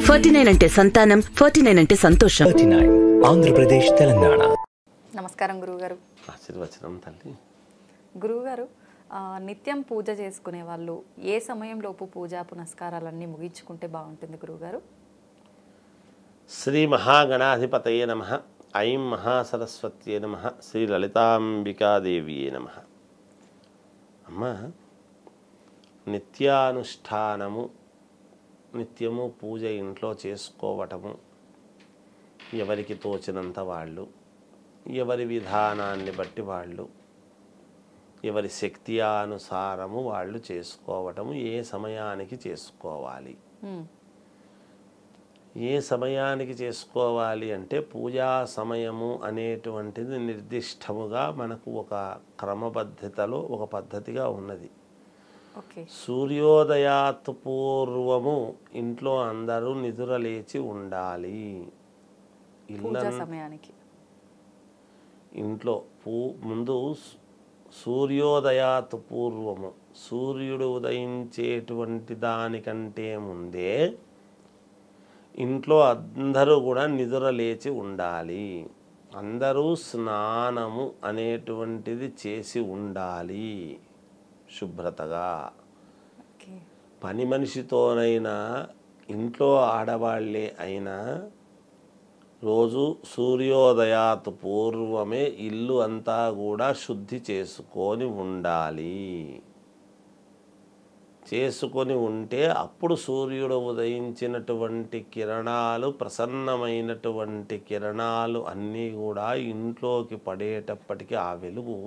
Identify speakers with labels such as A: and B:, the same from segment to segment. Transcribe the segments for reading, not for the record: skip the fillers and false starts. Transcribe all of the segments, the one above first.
A: 49 అంటే సంతానం, 49 అంటే సంతోషం.
B: 39 ఆంధ్రప్రదేశ్ తెలంగాణ.
C: నమస్కారం గురువుగారు.
D: ఆశీర్వచనం తల్లి.
C: గురువుగారు, నిత్యం పూజ చేసుకునే వాళ్ళు ఏ సమయంలోపు పూజా పునస్కారాలన్నీ ముగించుకుంటే బాగుంటుంది గురువుగారు?
D: శ్రీ మహాగణాధిపతయే నమః. ఐం మహాసరస్వత్యే నమః. శ్రీ లలితాంబికాదేవియే నమః. అమ్మ, నిత్యానుష్ఠానము, నిత్యము పూజ ఇంట్లో చేసుకోవటము ఎవరికి తోచినంత వాళ్ళు, ఎవరి విధానాన్ని బట్టి వాళ్ళు, ఎవరి శక్తి అనుసారము వాళ్ళు చేసుకోవటము, ఏ సమయానికి చేసుకోవాలి, ఏ సమయానికి చేసుకోవాలి అంటే పూజా సమయము అనేటువంటిది నిర్దిష్టముగా మనకు ఒక క్రమబద్ధతలో ఒక పద్ధతిగా ఉన్నది. సూర్యోదయాత్ పూర్వము ఇంట్లో అందరూ నిద్ర లేచి ఉండాలి. ఇంట్లో ముందు సూర్యోదయాత్ పూర్వము, సూర్యుడు ఉదయించేటువంటి దానికంటే ముందే ఇంట్లో అందరూ కూడా నిద్ర లేచి ఉండాలి. అందరూ స్నానము అనేటువంటిది చేసి ఉండాలి శుభ్రతగా. పని మనిషితోనైనా ఇంట్లో ఆడవాళ్ళే అయినా రోజు సూర్యోదయాత్ పూర్వమే ఇల్లు అంతా కూడా శుద్ధి చేసుకొని ఉండాలి. చేసుకొని ఉంటే అప్పుడు సూర్యుడు ఉదయించినటువంటి కిరణాలు, ప్రసన్నమైనటువంటి కిరణాలు అన్నీ కూడా ఇంట్లోకి పడేటప్పటికీ ఆ వెలుగు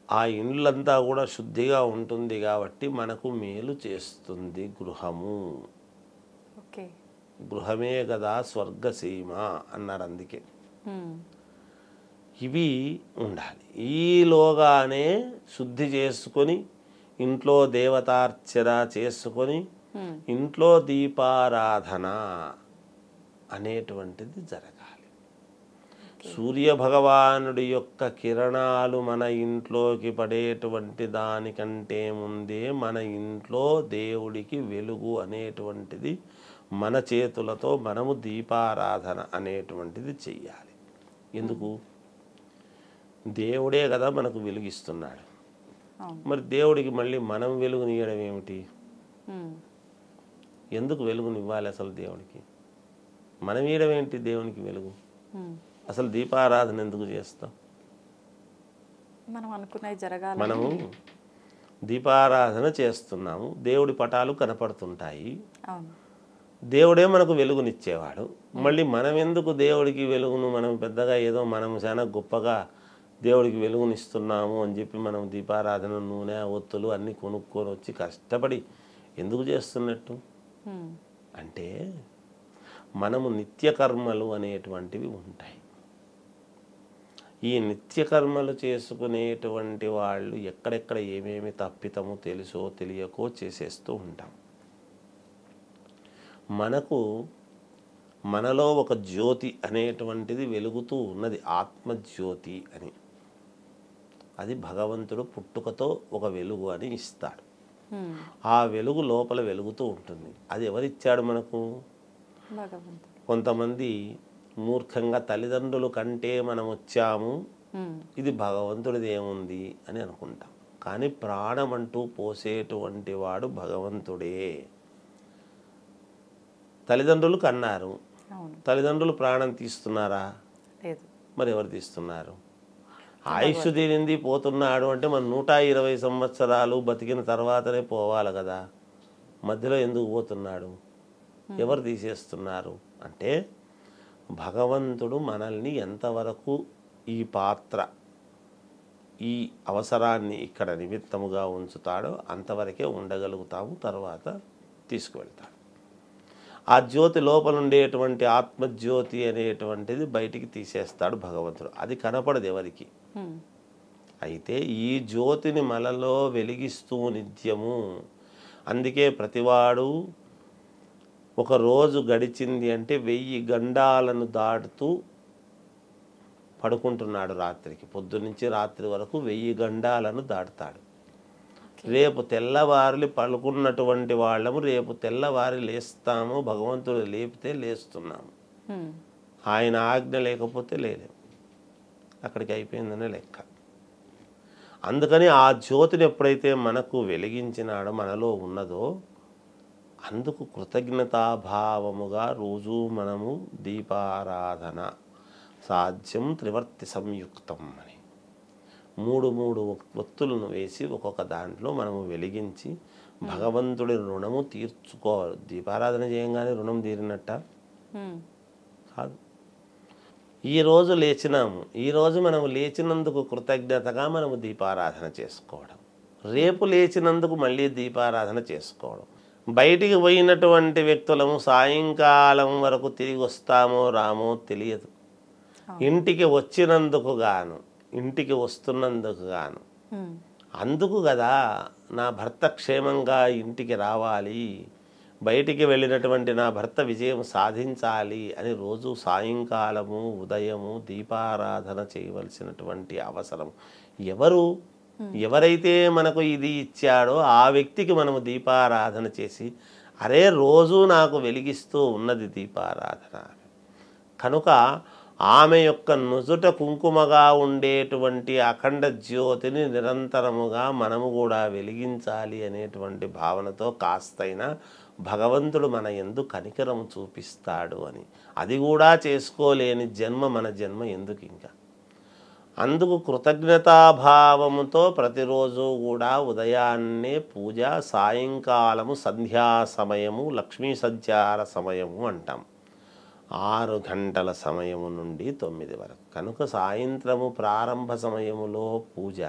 D: ఆ ఇండ్లంతా కూడా శుద్ధిగా ఉంటుంది కాబట్టి మనకు మేలు చేస్తుంది గృహము. గృహమే కదా స్వర్గసీమ అన్నారు. అందుకే ఇవి ఉండాలి. ఈలోగానే శుద్ధి చేసుకొని ఇంట్లో దేవతార్చన చేసుకొని ఇంట్లో దీపారాధన అనేటువంటిది జరగాలి. సూర్యభగవానుడి యొక్క కిరణాలు మన ఇంట్లోకి పడేటువంటి దానికంటే ముందే మన ఇంట్లో దేవుడికి వెలుగు అనేటువంటిది మన చేతులతో మనము దీపారాధన అనేటువంటిది చెయ్యాలి. ఎందుకు? దేవుడే కదా మనకు వెలుగిస్తున్నాడు. మరి దేవుడికి మళ్ళీ మనం వెలుగునియడం ఏమిటి? ఎందుకు వెలుగునివ్వాలి అసలు దేవుడికి? మనం ఇవ్వడం ఏంటి దేవునికి వెలుగు? అసలు దీపారాధన ఎందుకు చేస్తాం? మనము దీపారాధన చేస్తున్నాము, దేవుడి పటాలు కనపడుతుంటాయి, దేవుడే మనకు వెలుగునిచ్చేవాడు. మళ్ళీ మనం ఎందుకు దేవుడికి వెలుగును, మనం పెద్దగా ఏదో మనం చాలా గొప్పగా దేవుడికి వెలుగునిస్తున్నాము అని చెప్పి మనం దీపారాధన నూనె ఒత్తులు అన్నీ కొనుక్కొని వచ్చి కష్టపడి ఎందుకు చేస్తున్నట్టు అంటే మనము నిత్యకర్మలు అనేటువంటివి ఉంటాయి. ఈ నిత్యకర్మలు చేసుకునేటువంటి వాళ్ళు ఎక్కడెక్కడ ఏమేమి తప్పితము తెలుసో తెలియకో చేసేస్తూ ఉంటాం. మనలో ఒక జ్యోతి అనేటువంటిది వెలుగుతూ ఉన్నది, ఆత్మజ్యోతి అని. అది భగవంతుడు పుట్టుకతో ఒక వెలుగు అని ఇస్తాడు. ఆ వెలుగు లోపల వెలుగుతూ ఉంటుంది. అది ఎవరిచ్చాడు మనకు? కొంతమంది మూర్ఖంగా తల్లిదండ్రుల కంటే మనం వచ్చాము, ఇది భగవంతుడిది ఏముంది అని అనుకుంటాం. కానీ ప్రాణం అంటూ పోసేటువంటి వాడు భగవంతుడే. తల్లిదండ్రులు కన్నారు, తల్లిదండ్రులు ప్రాణం తీస్తున్నారా? మరి ఎవరు తీస్తున్నారు? ఆయుష్ తీరింది పోతున్నాడు అంటే మనం 120 సంవత్సరాలు బతికిన తర్వాతనే పోవాలి కదా. మధ్యలో ఎందుకు పోతున్నాడు? ఎవరు తీసేస్తున్నారు అంటే భగవంతుడు మనల్ని ఎంతవరకు ఈ పాత్ర, ఈ అవసరాన్ని ఇక్కడ నిమిత్తముగా ఉంచుతాడో అంతవరకే ఉండగలుగుతాము, తర్వాత తీసుకువెళ్తాడు. ఆ జ్యోతి లోపల ఉండేటువంటి ఆత్మజ్యోతి అనేటువంటిది బయటికి తీసేస్తాడు భగవంతుడు. అది కనపడదు ఎవరికి. అయితే ఈ జ్యోతిని మనలో వెలిగిస్తూ నిత్యము. అందుకే ప్రతివాడు ఒక రోజు గడిచింది అంటే 1000 గండాలను దాటుతూ పడుకుంటున్నాడు రాత్రికి. పొద్దున్నుంచి రాత్రి వరకు 1000 గండాలను దాటుతాడు. రేపు తెల్లవారులు పలుకున్నటువంటి వాళ్ళము రేపు తెల్లవారి లేస్తాము, భగవంతుడు లేపితే లేస్తున్నాము. ఆయన ఆజ్ఞ లేకపోతే లేలేము. అక్కడికి అయిపోయిందనే లెక్క. అందుకని ఆ జ్యోతిని ఎప్పుడైతే మనకు వెలిగించినాడో, మనలో ఉన్నదో, అందుకు కృతజ్ఞతాభావముగా రోజు మనము దీపారాధన సాధ్యం త్రివర్తి సంయుక్తం అని 3 ఒత్తులను వేసి ఒక్కొక్క దాంట్లో మనము వెలిగించి భగవంతుడి రుణము తీర్చుకోవాలి. దీపారాధన చేయంగానే రుణం తీరినట్ట కాదు. ఈరోజు లేచినాము, ఈరోజు మనము లేచినందుకు కృతజ్ఞతగా మనము దీపారాధన చేసుకోవడం, రేపు లేచినందుకు మళ్ళీ దీపారాధన చేసుకోవడం. బయటికి పోయినటువంటి వ్యక్తులము సాయంకాలం వరకు తిరిగి వస్తామో రామో తెలియదు. ఇంటికి వచ్చినందుకు గాను, ఇంటికి వస్తున్నందుకు గాను, అందుకు కదా నా భర్త క్షేమంగా ఇంటికి రావాలి, బయటికి వెళ్ళినటువంటి నా భర్త విజయం సాధించాలి అని రోజు సాయంకాలము ఉదయము దీపారాధన చేయవలసినటువంటి అవసరం. ఎవరైతే మనకు ఇది ఇచ్చాడో ఆ వ్యక్తికి మనము దీపారాధన చేసి, అరే రోజు నాకు వెలిగిస్తూ ఉన్నది దీపారాధన కనుక ఆమె యొక్క నుదుట కుంకుమగా ఉండేటువంటి అఖండ జ్యోతిని నిరంతరముగా మనము కూడా వెలిగించాలి అనేటువంటి భావనతో కాస్తైనా భగవంతుడు మన యందు కనికరం చూపిస్తాడు అని. అది కూడా చేసుకోలేని జన్మ మన జన్మ ఎందుకు ఇంకా? అందుకు కృతజ్ఞతాభావముతో ప్రతిరోజు కూడా ఉదయాన్నే పూజ, సాయంకాలము సంధ్యా సమయము, లక్ష్మీ సంచార సమయము అంటాం. 6 గంటల సమయము నుండి 9 వరకు. కనుక సాయంత్రము ప్రారంభ సమయములో పూజ,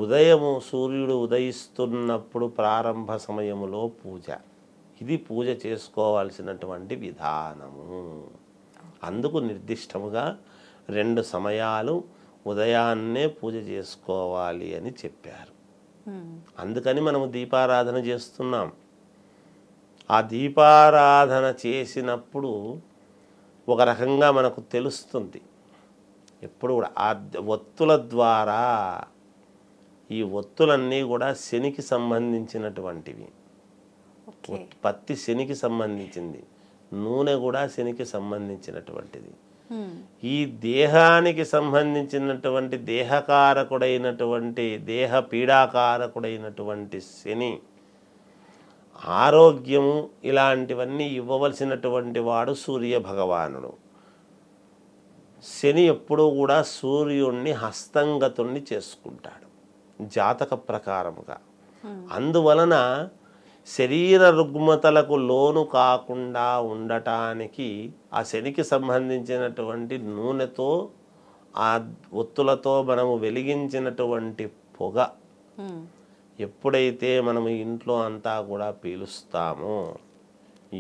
D: ఉదయము సూర్యుడు ఉదయిస్తున్నప్పుడు ప్రారంభ సమయములో పూజ. ఇది పూజ చేసుకోవాల్సినటువంటి విధానము. అందుకు నిర్దిష్టముగా 2 సమయాలు ఉదయాన్నే పూజ చేసుకోవాలి అని చెప్పారు. అందుకని మనము దీపారాధన చేస్తున్నాం. ఆ దీపారాధన చేసినప్పుడు ఒక రకంగా మనకు తెలుస్తుంది. ఎప్పుడు కూడా ఆ ఒత్తుల ద్వారా, ఈ ఒత్తులన్నీ కూడా శనికి సంబంధించినటువంటివి. పత్తి శనికి సంబంధించింది, నూనె కూడా శనికి సంబంధించినటువంటిది. ఈ దేహానికి సంబంధించినటువంటి దేహకారకుడైనటువంటి దేహ పీడాకారకుడైనటువంటి శని, ఆరోగ్యము ఇలాంటివన్నీ ఇవ్వవలసినటువంటి వాడు సూర్య భగవానుడు. శని ఎప్పుడూ కూడా సూర్యుణ్ణి హస్తంగతుణ్ణి చేసుకుంటాడు జాతక ప్రకారముగా. అందువలన శరీర రుగ్మతలకు లోను కాకుండా ఉండటానికి ఆ శనికి సంబంధించినటువంటి నూనెతో, ఆ ఒత్తులతో మనము వెలిగించినటువంటి పొగ ఎప్పుడైతే మనము ఇంట్లో అంతా కూడా పీలుస్తామో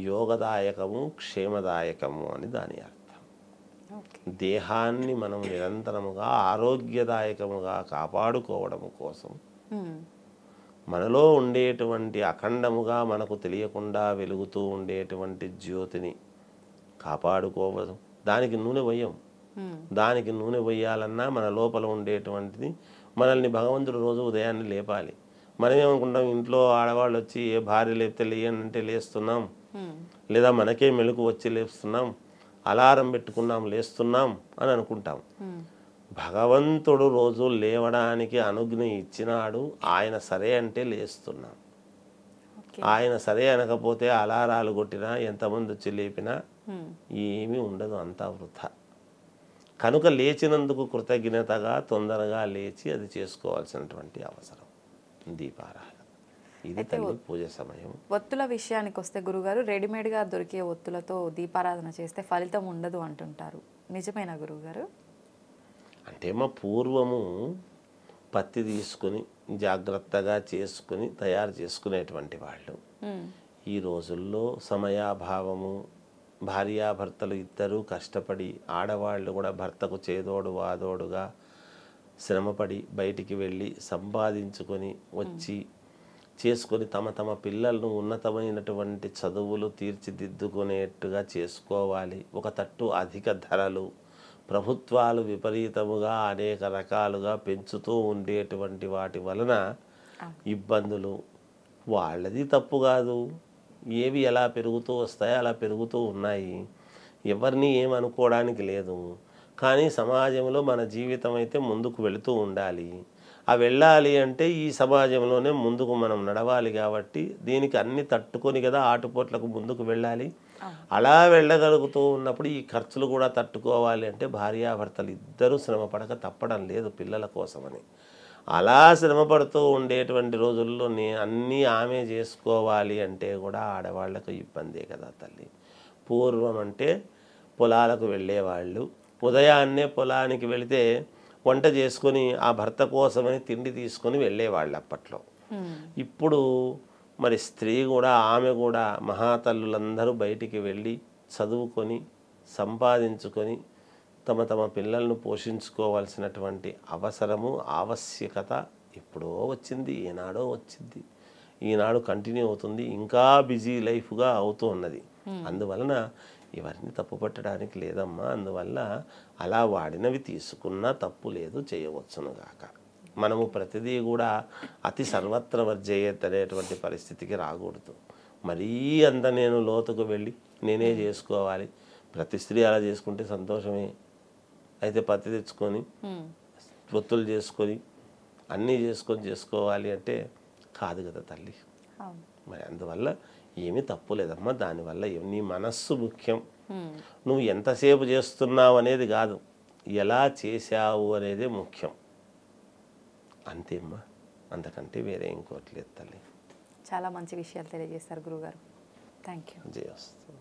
D: యోగదాయకము, క్షేమదాయకము అని దాని అర్థం. దేహాన్ని మనం నిరంతరముగా ఆరోగ్యదాయకముగా కాపాడుకోవడం కోసం మనలో ఉండేటువంటి అఖండముగా మనకు తెలియకుండా వెలుగుతూ ఉండేటువంటి జ్యోతిని కాపాడుకోవడం. దానికి నూనె పోయాం. దానికి నూనె పోయాలన్నా మన లోపల ఉండేటువంటిది మనల్ని భగవంతుడు రోజు ఉదయాన్నే లేపాలి. మనం ఏమనుకుంటాం, ఇంట్లో ఆడవాళ్ళు వచ్చి ఏ భార్య లేపితే లేయనంటే లేస్తున్నాం, లేదా మనకే మెలకు వచ్చి లేస్తున్నాం, అలారం పెట్టుకున్నాం లేస్తున్నాం అని అనుకుంటాం. భగవంతుడు రోజు లేవడానికి అనుజ్ఞ ఇచ్చినాడు. ఆయన సరే అంటే లేస్తున్నాం. ఆయన సరే అనకపోతే అలారాలు కొట్టినా, ఎంతమంది వచ్చి లేపినా ఏమీ ఉండదు, అంతా వృథా. కనుక లేచినందుకు కృతజ్ఞతగా తొందరగా లేచి అది చేసుకోవాల్సినటువంటి అవసరం దీపారాధన. ఇది తల్లి పూజ సమయం.
C: ఒత్తుల విషయానికి వస్తే గురుగారు, రెడీమేడ్గా దొరికే ఒత్తులతో దీపారాధన చేస్తే ఫలితం ఉండదు అంటుంటారు. నిజమేనా గురుగారు?
D: అంటే మా పూర్వము పత్తి తీసుకుని జాగ్రత్తగా చేసుకుని తయారు చేసుకునేటువంటి వాళ్ళు. ఈ రోజుల్లో సమయాభావము, భార్యాభర్తలు ఇద్దరూ కష్టపడి, ఆడవాళ్ళు కూడా భర్తకు చేదోడు వాదోడుగా శ్రమపడి బయటికి వెళ్ళి సంపాదించుకొని వచ్చి చేసుకొని తమ తమ పిల్లలను ఉన్నతమైనటువంటి చదువులు తీర్చిదిద్దుకునేట్టుగా చేసుకోవాలి. ఒక తట్టు అధిక ధరలు, ప్రభుత్వాలు విపరీతముగా అనేక రకాలుగా పెంచుతూ ఉండేటువంటి వాటి వలన ఇబ్బందులు వాళ్ళది తప్పు కాదు. ఏవి ఎలా పెరుగుతూ వస్తాయో అలా పెరుగుతూ ఉన్నాయి. ఎవరిని ఏమనుకోవడానికి లేదు. కానీ సమాజంలో మన జీవితం అయితే ముందుకు వెళుతూ ఉండాలి. ఆ వెళ్ళాలి అంటే ఈ సమాజంలోనే ముందుకు మనం నడవాలి. కాబట్టి దీనికి అన్ని తట్టుకొని కదా ఆటుపోట్లకు ముందుకు వెళ్ళాలి. అలా వెళ్ళగలుగుతూ ఉన్నప్పుడు ఈ ఖర్చులు కూడా తట్టుకోవాలి అంటే భార్యాభర్తలు ఇద్దరూ శ్రమపడక తప్పడం లేదు పిల్లల కోసమని. అలా శ్రమపడుతూ ఉండేటువంటి రోజుల్లో అన్నీ ఆమె చేసుకోవాలి అంటే కూడా ఆడవాళ్లకు ఇబ్బందే కదా తల్లి. పూర్వం అంటే పొలాలకు వెళ్ళేవాళ్ళు. ఉదయాన్నే పొలానికి వెళితే వంట చేసుకొని ఆ భర్త కోసమని తిండి తీసుకొని వెళ్ళేవాళ్ళు అప్పట్లో. ఇప్పుడు మరి స్త్రీ కూడా ఆమె కూడా మహాతల్లులందరూ బయటికి వెళ్ళి చదువుకొని సంపాదించుకొని తమ తమ పిల్లలను పోషించుకోవాల్సినటువంటి అవసరము ఆవశ్యకత ఎప్పుడో వచ్చింది, ఏనాడో వచ్చింది, ఈనాడు కంటిన్యూ అవుతుంది, ఇంకా బిజీ లైఫ్గా అవుతూ ఉన్నది. అందువలన ఎవరిని తప్పు పట్టడానికి లేదమ్మా. అందువల్ల అలా వాడినవి తీసుకున్నా తప్పు లేదు, చేయవచ్చును గాక. మనము ప్రతిదీ కూడా అతి సర్వత్ర వర్జయేత్ అనేటువంటి పరిస్థితికి రాకూడదు. మరీ అంత నేను లోతుకు వెళ్ళి నేనే చేసుకోవాలి, ప్రతి స్త్రీ అలా చేసుకుంటే సంతోషమే. అయితే పత్తి తెచ్చుకొని ఒత్తులు చేసుకొని అన్నీ చేసుకోవాలి అంటే కాదు కదా తల్లి. మరి అందువల్ల ఏమీ తప్పు లేదమ్మా. దానివల్ల నీ మనస్సు ముఖ్యం. నువ్వు ఎంతసేపు చేస్తున్నావు అనేది కాదు, ఎలా చేశావు అనేదే ముఖ్యం. అంతేమ్మా, అంతకంటే వేరే ఇంకోటి లేదు తల్లి.
C: చాలా మంచి విషయాలు తెలియజేస్తారు గురుగారు. Thank you.
D: జయ వస్తుంది.